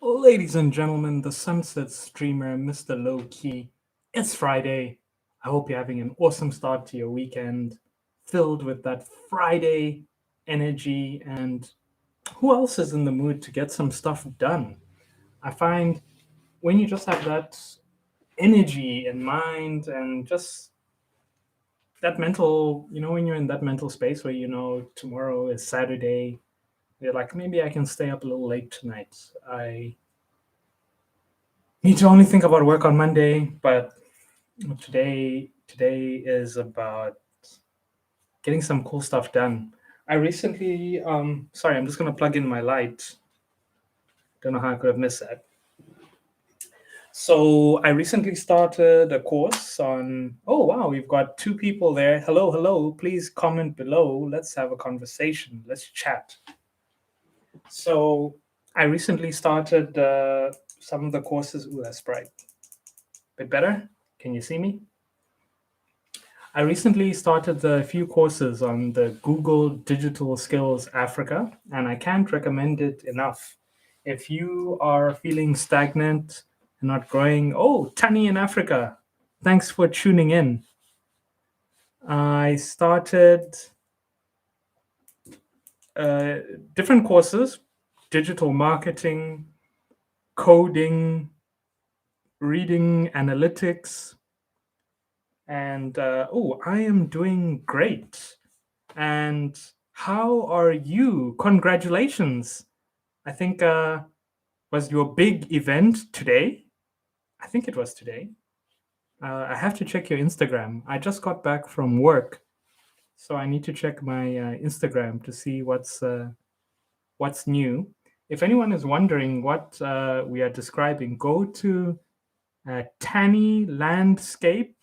Ladies and gentlemen, the Sunset Streamer, Mr. Low Key. It's Friday. I hope you're having an awesome start to your weekend, filled with that Friday energy. And who else is in the mood to get some stuff done? I find when you just have that energy in mind and just that mental, when you're in that mental space where tomorrow is Saturday, you're like, maybe I can stay up a little late tonight. I need to only think about work on Monday, but today is about getting some cool stuff done. I recently sorry, I'm just gonna plug in my light. Don't know how I could have missed that. So I recently started a course on, oh wow, we've got two people there. Hello, hello. Please comment below. Let's have a conversation. Let's chat. So I recently started some of the courses. Ooh, that's bright. Bit better? Can you see me? I recently started a few courses on the Google Digital Skills Africa, and I can't recommend it enough. If you are feeling stagnant and not growing, oh, Tani in Africa, thanks for tuning in. I started uh, different courses: digital marketing, coding, reading analytics, and oh, I am doing great. And how are you? Congratulations. I think was your big event today. I think it was today. I have to check your Instagram. I just got back from work, so I need to check my Instagram to see what's new. If anyone is wondering what we are describing, go to Tanny Landscape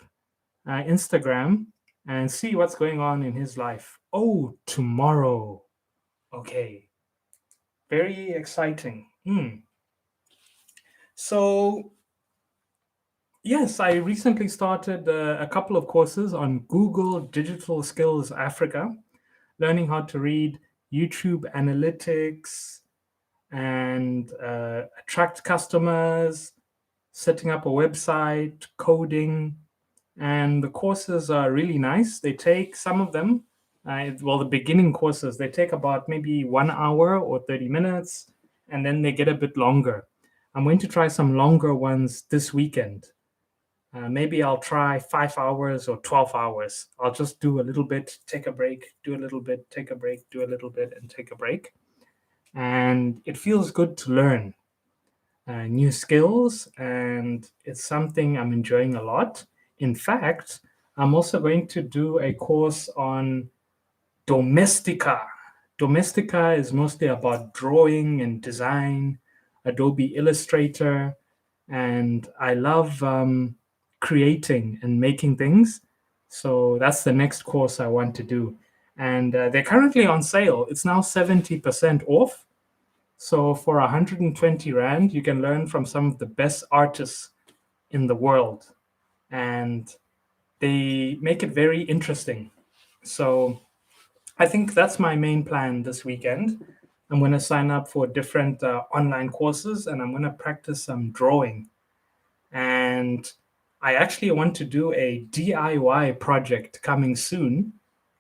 Instagram and see what's going on in his life. Oh, tomorrow. Okay, very exciting. So, yes, I recently started a couple of courses on Google Digital Skills Africa, learning how to read YouTube analytics and attract customers, setting up a website, coding. And the courses are really nice. They take some of them, well, the beginning courses, they take about maybe 1 hour or 30 minutes, and then they get a bit longer. I'm going to try some longer ones this weekend. Maybe I'll try 5 hours or 12 hours. I'll just do a little bit, take a break, do a little bit, take a break, do a little bit, and take a break. And it feels good to learn new skills, and it's something I'm enjoying a lot. In fact, I'm also going to do a course on Domestika. Domestika is mostly about drawing and design, Adobe Illustrator, and I love creating and making things. So that's the next course I want to do. And they're currently on sale. It's now 70% off. So for 120 Rand, you can learn from some of the best artists in the world. And they make it very interesting. So I think that's my main plan this weekend. I'm going to sign up for different online courses and I'm going to practice some drawing. And I actually want to do a DIY project coming soon.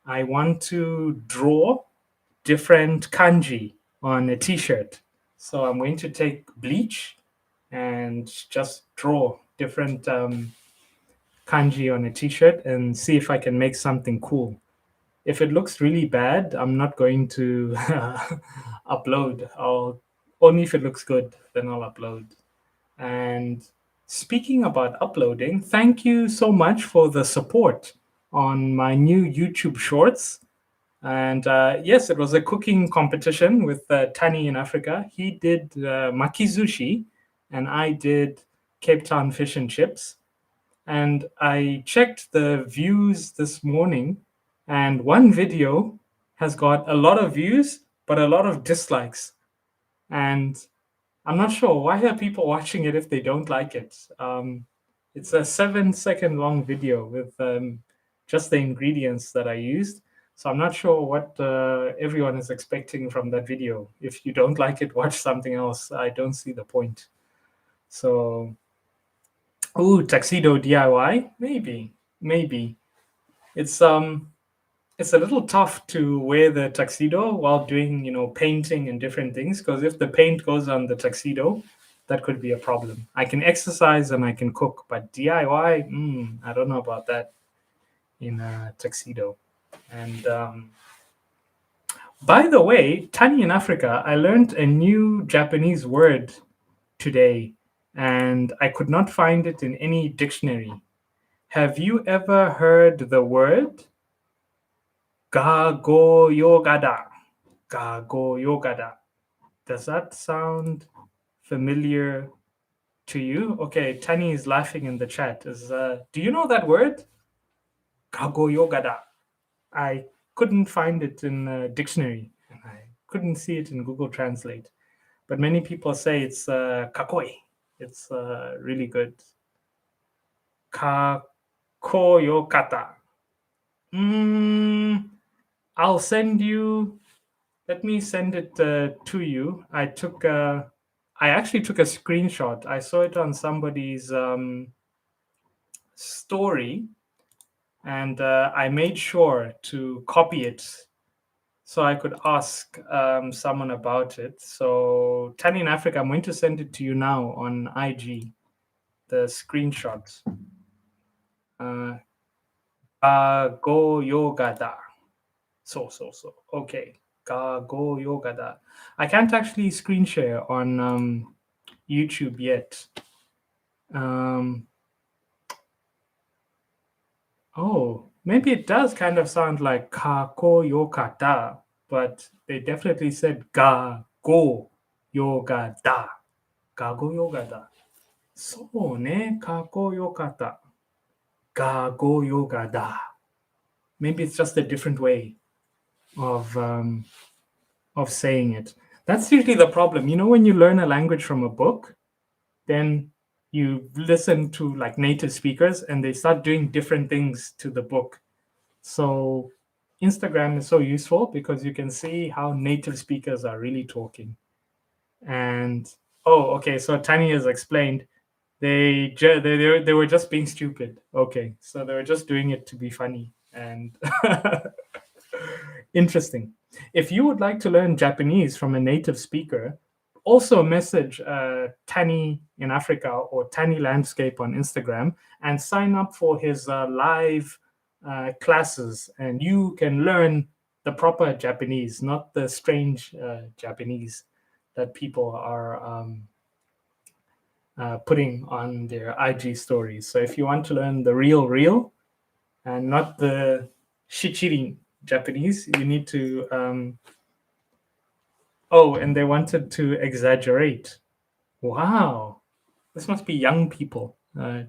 I want to draw different kanji on a t-shirt. So I'm going to take bleach and just draw different kanji on a t-shirt and see if I can make something cool. If it looks really bad, I'm not going to upload. I'll only if it looks good, then I'll upload. And speaking about uploading, thank you so much for the support on my new YouTube shorts. And yes, it was a cooking competition with Tani in Africa. He did makizushi, and I did Cape Town fish and chips. And I checked the views this morning, and one video has got a lot of views, but a lot of dislikes. And I'm not sure why are people watching it if they don't like it. It's a 7-second long video with just the ingredients that I used. So I'm not sure what everyone is expecting from that video. If you don't like it, watch something else. I don't see the point. So, tuxedo DIY, maybe it's a little tough to wear the tuxedo while doing painting and different things, because if the paint goes on the tuxedo, that could be a problem. I can exercise and I can cook, but DIY, I don't know about that in a tuxedo. And by the way, Tani in Africa, I learned a new Japanese word today, and I could not find it in any dictionary. Have you ever heard the word Gago Yogada? Gago Yogada. Does that sound familiar to you? Okay, Tani is laughing in the chat. Do you know that word? Gago Yogada. I couldn't find it in a dictionary, and I couldn't see it in Google Translate. But many people say it's kakoi. It's really good. Kakoyokata. I'll send you. Let me send it to you. I actually took a screenshot. I saw it on somebody's story, and I made sure to copy it so I could ask someone about it. So, Tani in Africa, I'm going to send it to you now on IG, the screenshot. Go yoga da. So. Okay. Go yoga da. I can't actually screen share on YouTube yet. Maybe it does kind of sound like kako yokata, but they definitely said ga go yoga da. Ga go yoga da. So ne, kako yokata. Ga go yoga da. Maybe it's just a different way of saying it. That's usually the problem. When you learn a language from a book, then you listen to like native speakers and they start doing different things to the book. So Instagram is so useful because you can see how native speakers are really talking. And okay, so Tani has explained they were just being stupid. Okay, so they were just doing it to be funny and interesting. If you would like to learn Japanese from a native speaker, also message Tani in Africa or Tani Landscape on Instagram and sign up for his live classes, and you can learn the proper Japanese, not the strange Japanese that people are putting on their IG stories. So if you want to learn the real, and not the shichirin Japanese, you need to. And they wanted to exaggerate. Wow, this must be young people,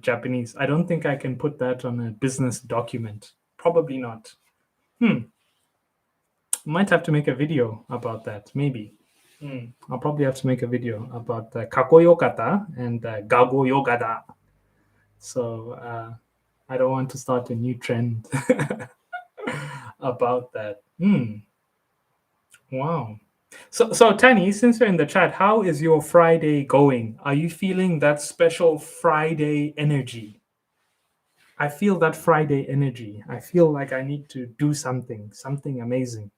Japanese. I don't think I can put that on a business document. Probably not. Might have to make a video about that, maybe. I'll probably have to make a video about kakoyokata and gago yogada. So I don't want to start a new trend about that. Wow. So Tani, since you're in the chat, how is your Friday going? Are you feeling that special Friday energy? I feel that Friday energy. I feel like I need to do something amazing.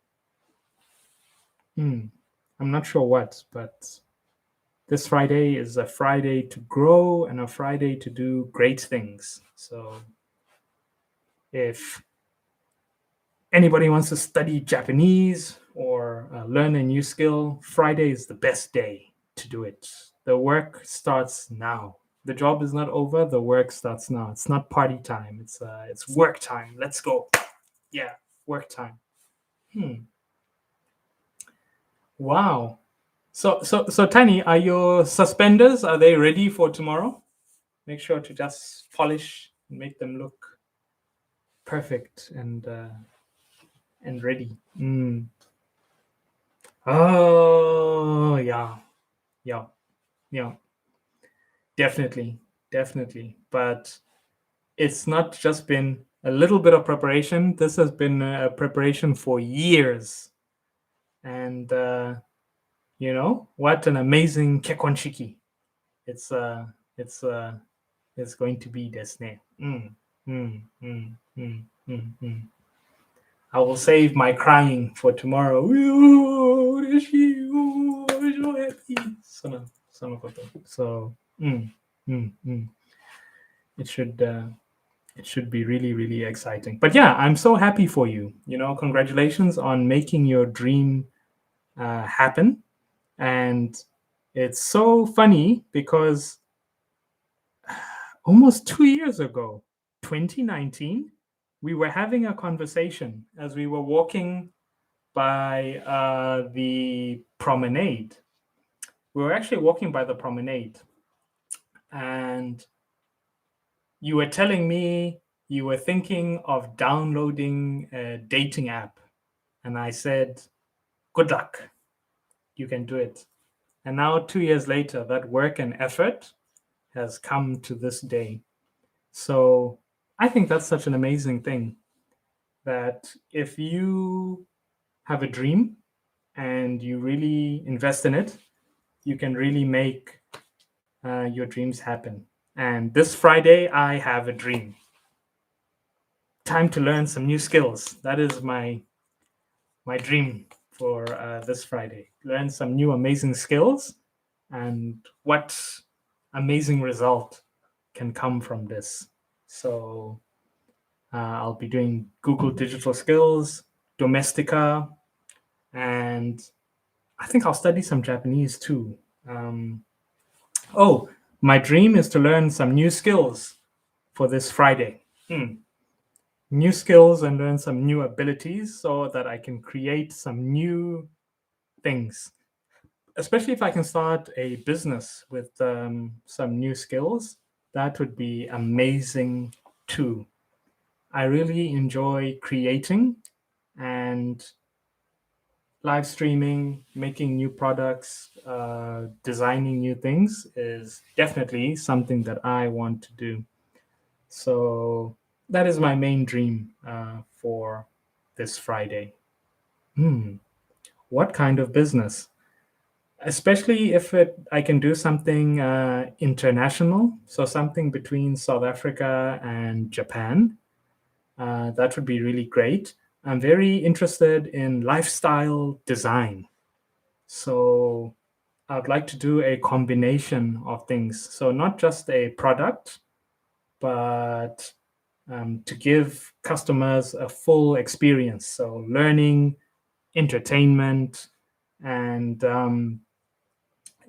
I'm not sure what, but this Friday is a Friday to grow and a Friday to do great things. So if anybody wants to study Japanese or learn a new skill, Friday is the best day to do it. The work starts now. The job is not over. The work starts now. It's not party time. It's work time. Let's go. Yeah, work time. Wow. So Tani, are your suspenders, are they ready for tomorrow? Make sure to just polish and make them look perfect and ready. Oh, yeah. Definitely. But it's not just been a little bit of preparation. This has been a preparation for years. And, what an amazing kekonshiki. It's, uh, it's, uh, it's going to be this name. Mm, mm, mm, mm. I will save my crying for tomorrow. So, it should it should be really, really exciting. But yeah, I'm so happy for you. Congratulations on making your dream happen. And it's so funny because almost 2 years ago, 2019, we were having a conversation as we were walking by the promenade. We were actually walking by the promenade, and you were telling me you were thinking of downloading a dating app. And I said, good luck, you can do it. And now, 2 years later, that work and effort has come to this day. So I think that's such an amazing thing that if you have a dream and you really invest in it, you can really make your dreams happen. And this Friday, I have a dream. Time to learn some new skills. That is my dream for this Friday. Learn some new amazing skills, and what amazing result can come from this. So I'll be doing Google Digital Skills, Domestika, and I think I'll study some Japanese too. Oh, my dream is to learn some new skills for this Friday. New skills and learn some new abilities so that I can create some new things. Especially if I can start a business with some new skills, that would be amazing too. I really enjoy creating and live streaming, making new products, designing new things is definitely something that I want to do. So that is my main dream for this Friday. What kind of business? Especially if I can do something international, so something between South Africa and Japan. That would be really great. I'm very interested in lifestyle design. So I'd like to do a combination of things. So not just a product, but to give customers a full experience. So learning, entertainment, and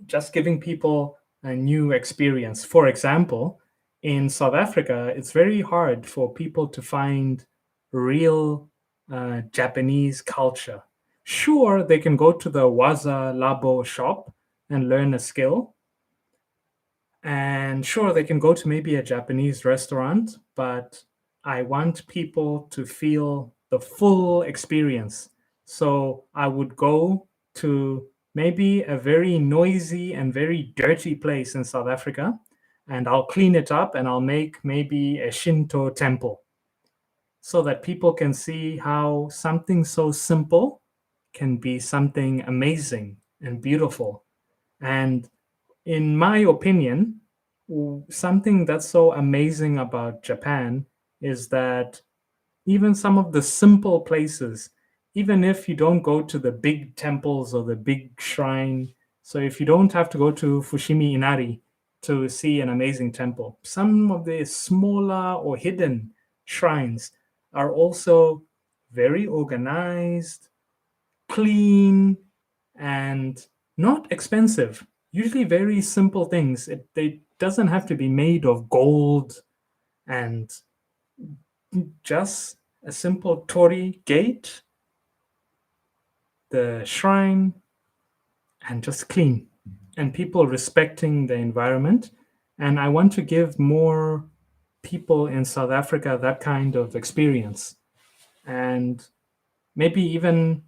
just giving people a new experience. For example, in South Africa, it's very hard for people to find real Japanese culture. Sure, they can go to the Waza Labo shop and learn a skill. And sure, they can go to maybe a Japanese restaurant, but I want people to feel the full experience. So I would go to maybe a very noisy and very dirty place in South Africa, and I'll clean it up and I'll make maybe a Shinto temple so that people can see how something so simple can be something amazing and beautiful. And in my opinion, something that's so amazing about Japan is that even some of the simple places, even if you don't go to the big temples or the big shrine, so if you don't have to go to Fushimi Inari to see an amazing temple, some of the smaller or hidden shrines are also very organized, clean, and not expensive. Usually very simple things. They doesn't have to be made of gold, and just a simple torii gate, the shrine, and just clean, and people respecting the environment. And I want to give more people in South Africa that kind of experience, and maybe even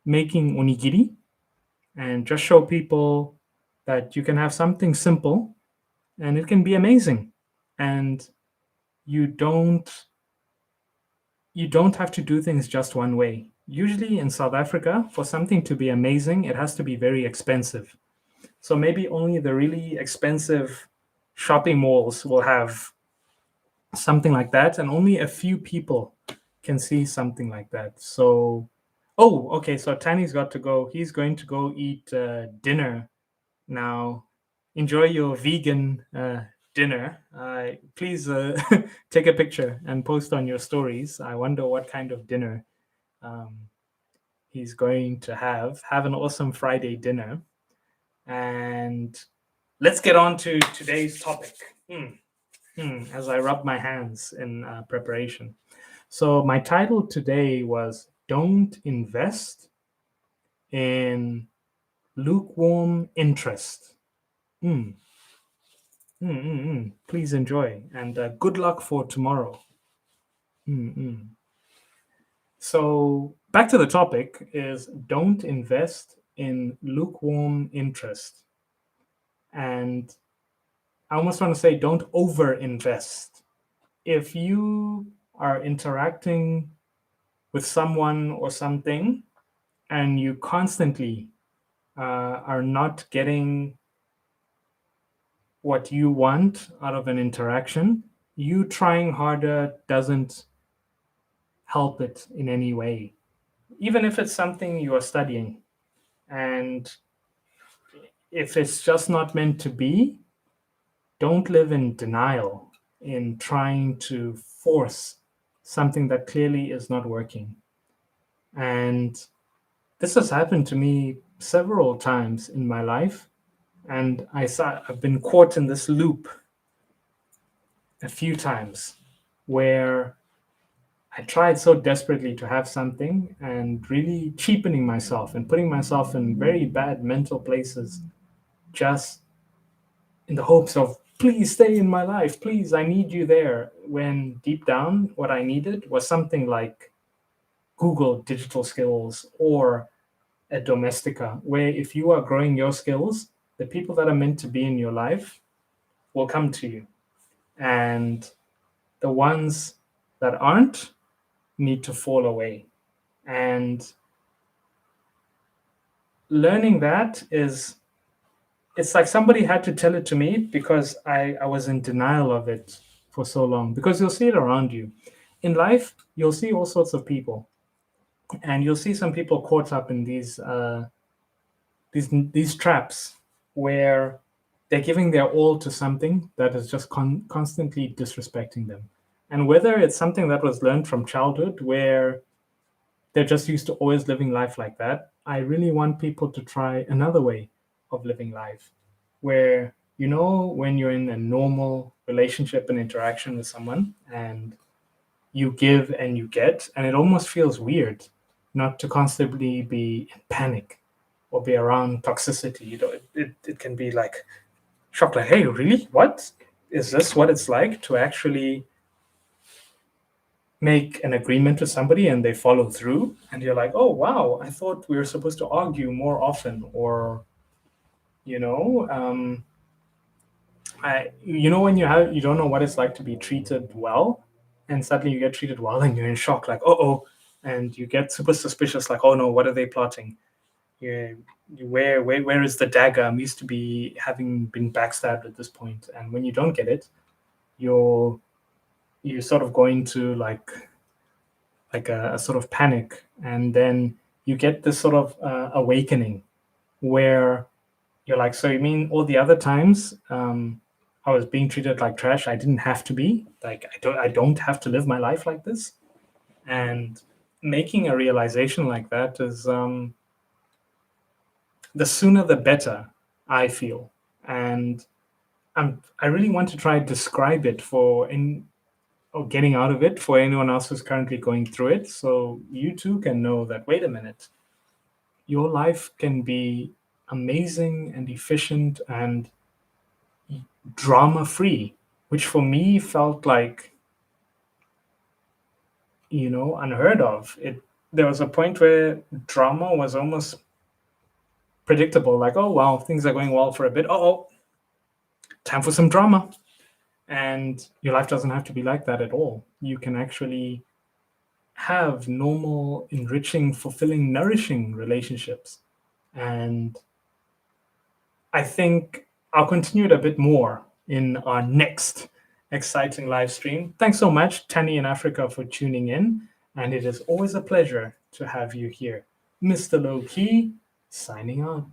making onigiri and just show people that you can have something simple and it can be amazing. And you don't you don't have to do things just one way. Usually in South Africa, for something to be amazing, it has to be very expensive. So maybe only the really expensive shopping malls will have something like that, and only a few people can see something like that. So, oh, okay. So Tanny's got to go. He's going to go eat dinner now. Enjoy your vegan dinner. Please take a picture and post on your stories. I wonder what kind of dinner um, he's going to have. Have an awesome Friday dinner. And let's get on to today's topic. As I rub my hands in preparation. So, my title today was Don't Invest in Lukewarm Interest. Mm, Please enjoy and good luck for tomorrow. Mm, mm. So, back to the topic is don't invest in lukewarm interest. And I almost want to say don't over invest. If you are interacting with someone or something and you constantly are not getting what you want out of an interaction, you trying harder doesn't help it in any way. Even if it's something you are studying, and if it's just not meant to be, don't live in denial in trying to force something that clearly is not working. And this has happened to me several times in my life. And I've been caught in this loop a few times where I tried so desperately to have something and really cheapening myself and putting myself in very bad mental places just in the hopes of, please stay in my life, please, I need you there. When deep down, what I needed was something like Google digital skills or a domestica, where if you are growing your skills, the people that are meant to be in your life will come to you. And the ones that aren't need to fall away. And learning that is, it's like somebody had to tell it to me because I was in denial of it for so long. Because you'll see it around you. In life, you'll see all sorts of people. And you'll see some people caught up in these traps where they're giving their all to something that is just constantly disrespecting them. And whether it's something that was learned from childhood where they're just used to always living life like that, I really want people to try another way of living life where, when you're in a normal relationship and interaction with someone and you give and you get, and it almost feels weird not to constantly be in panic or be around toxicity. It can be like shock, like, hey, really? What? Is this what it's like to actually make an agreement with somebody and they follow through? And you're like, oh, wow, I thought we were supposed to argue more often. Or, you know, um, when you don't know what it's like to be treated well, and suddenly you get treated well and you're in shock, like, oh, and you get super suspicious, like, oh no, what are they plotting? Yeah, where is the dagger? I'm used to be having been backstabbed at this point, and when you don't get it, you're sort of going to like a sort of panic, and then you get this sort of awakening where you're like, so you mean all the other times I was being treated like trash, I didn't have to be like, I don't have to live my life like this. And making a realization like that is the sooner the better, I feel. And I really want to try to describe it or getting out of it for anyone else who's currently going through it. So you too can know that, wait a minute, your life can be amazing and efficient and drama free, which for me felt like, unheard of. There was a point where drama was almost predictable, like, oh wow, things are going well for a bit. Oh, time for some drama. And your life doesn't have to be like that at all. You can actually have normal, enriching, fulfilling, nourishing relationships. And I think I'll continue it a bit more in our next exciting live stream. Thanks so much, Tani in Africa, for tuning in. And it is always a pleasure to have you here. Mr. Low Key, signing on.